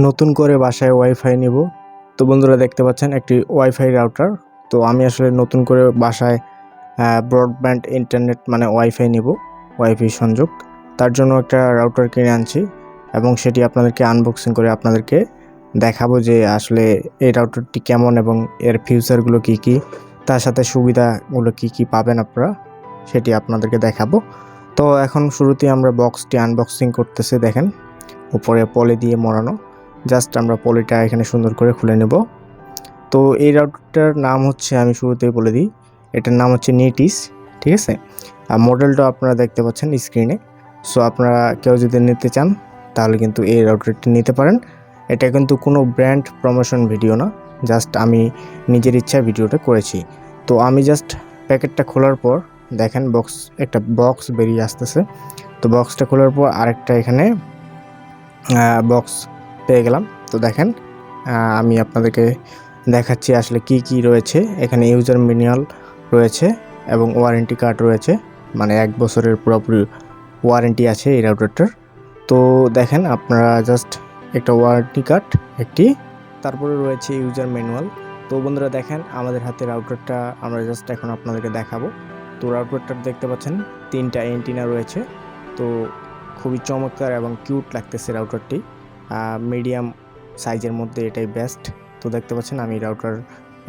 নতুন করে বাসায় ওয়াইফাই নিব। তো বন্ধুরা দেখতে পাচ্ছেন একটি ওয়াইফাই রাউটার। তো আমি আসলে নতুন করে বাসায় ব্রডব্যান্ড ইন্টারনেট মানে ওয়াইফাই নিব, ওয়াইফাই সংযোগ। তার জন্য একটা রাউটার কিনে আনছি এবং সেটি আপনাদেরকে আনবক্সিং করে আপনাদেরকে দেখাবো যে আসলে এই রাউটারটি কেমন এবং এর ফিউচারগুলো কি কি, তার সাথে সুবিধাগুলো কি কি পাবেন আপনারা, সেটি আপনাদেরকে দেখাবো। তো এখন শুরুতেই আমরা বক্সটি আনবক্সিং করতেছি। দেখেন উপরে পলি দিয়ে মোড়ানো। জাস্ট আমরা পলিটা এখানে সুন্দর করে খুলে নেব। তো এই রাউটারটার নাম হচ্ছে, আমি শুরুতেই বলে দিই, এটার নাম হচ্ছে নেটিস, ঠিক আছে। আর মডেলটা আপনারা দেখতে পাচ্ছেন স্ক্রিনে। সো আপনারা কেউ যদি নিতে চান তাহলে কিন্তু এই রাউটারটি নিতে পারেন। এটা কিন্তু কোনো ব্র্যান্ড প্রমোশন ভিডিও না, জাস্ট আমি নিজের ইচ্ছায় ভিডিওটা করেছি। তো আমি জাস্ট প্যাকেটটা খোলার পর দেখেন একটা বক্স বেরিয়ে আসতেছে। তো বক্সটা খোলার পর আরেকটা এখানে বক্স পেয়ে গেলাম। তো দেখেন আমি আপনাদেরকে দেখাচ্ছি আসলে কি কি রয়েছে এখানে। ইউজার ম্যানুয়াল রয়েছে এবং ওয়ারেন্টি কার্ড রয়েছে, মানে 1 বছরের পুরোপুরি ওয়ারেন্টি আছে এই রাউটারটার। তো দেখেন আপনারা জাস্ট একটা ওয়ারেন্টি কার্ড একটি, তারপরে রয়েছে ইউজার ম্যানুয়াল। তো বন্ধুরা দেখেন আমাদের হাতে রাউটারটা আমরা জাস্ট এখন আপনাদেরকে দেখাবো। তো রাউটারটা দেখতে পাচ্ছেন 3টা এন্টিনা রয়েছে। তো খুবই চমৎকার এবং কিউট লাগতেছে রাউটারটি। মিডিয়াম সাইজের মধ্যে এটাই বেস্ট। তো দেখতে পাচ্ছেন আমি রাউটার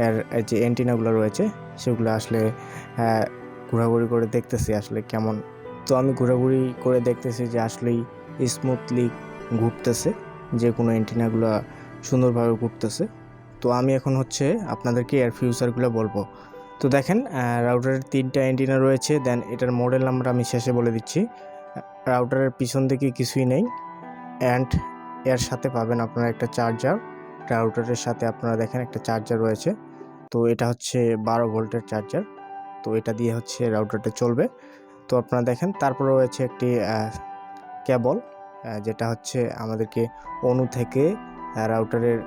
এর যে অ্যান্টিনাগুলো রয়েছে সেগুলো আসলে ঘোরাঘুরি করে দেখতেছি আসলে কেমন। তো আমি ঘোরাঘুরি করে দেখতেছি যে আসলেই স্মুথলি ঘুরতেছে, যে কোনো অ্যান্টিনাগুলো সুন্দরভাবে ঘুরতেছে। তো আমি এখন হচ্ছে আপনাদেরকে এর ফিউচারগুলো বলবো। তো দেখেন রাউটারের 3টা অ্যান্টিনা রয়েছে। দেন এটার মডেল নাম্বার আমি শেষে বলে দিচ্ছি। রাউটারের পিছন দিকে কিছুই নেই, অ্যান্ড এর সাথে পাবেন আপনারা একটা চার্জার। রাউটারের সাথে আপনারা দেখেন একটা চার্জার রয়েছে। তো এটা হচ্ছে 12 ভোল্টের চার্জার। তো এটা দিয়ে হচ্ছে রাউটারটা চলবে। তো আপনারা দেখেন তারপর রয়েছে একটি কেবল, যেটা হচ্ছে আমাদেরকে অনু থেকে রাউটারের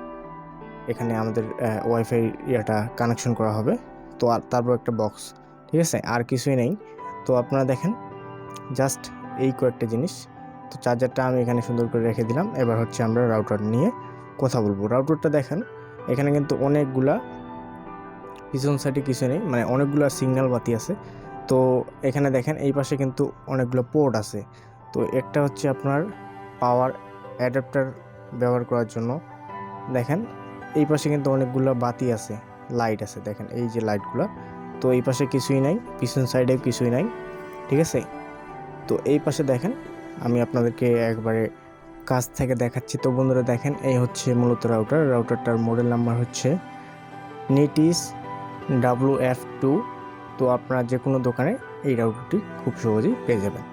এখানে আমাদের ওয়াইফাই ইয়েটা কানেকশন করা হবে। তো তারপর একটা বক্স, ঠিক আছে, আর কিছুই নেই। তো আপনারা দেখেন জাস্ট এই কয়েকটা জিনিস। তো চার্জারটা আমি এখানে সুন্দর করে রেখে দিলাম। এবার হচ্ছে আমরা রাউটার নিয়ে কথা বলবো। রাউটারটা দেখেন এখানে কিন্তু অনেকগুলা, পিছন সাইডে কিছু নেই, মানে অনেকগুলো সিগন্যাল বাতি আছে। তো এখানে দেখেন এই পাশে কিন্তু অনেকগুলো পোর্ট আছে। তো একটা হচ্ছে আপনার পাওয়ার অ্যাডাপ্টার ব্যবহার করার জন্য। দেখেন এই পাশে কিন্তু অনেকগুলো বাতি আছে, লাইট আছে, দেখেন এই যে লাইটগুলো। তো এই পাশে কিছুই নাই, পিছন সাইডে কিছুই নাই, ঠিক আছে। তো এই পাশে দেখেন আমি আপনাদেরকে একবারে কাছ থেকে দেখাচ্ছি। তো বন্ধুরা দেখেন এই হচ্ছে মূলত রাউটারটার মডেল নাম্বার হচ্ছে নেটিস WF2। তো আপনারা যে কোনো দোকানে এই রাউটারটি খুব সহজেই পেয়ে যাবেন।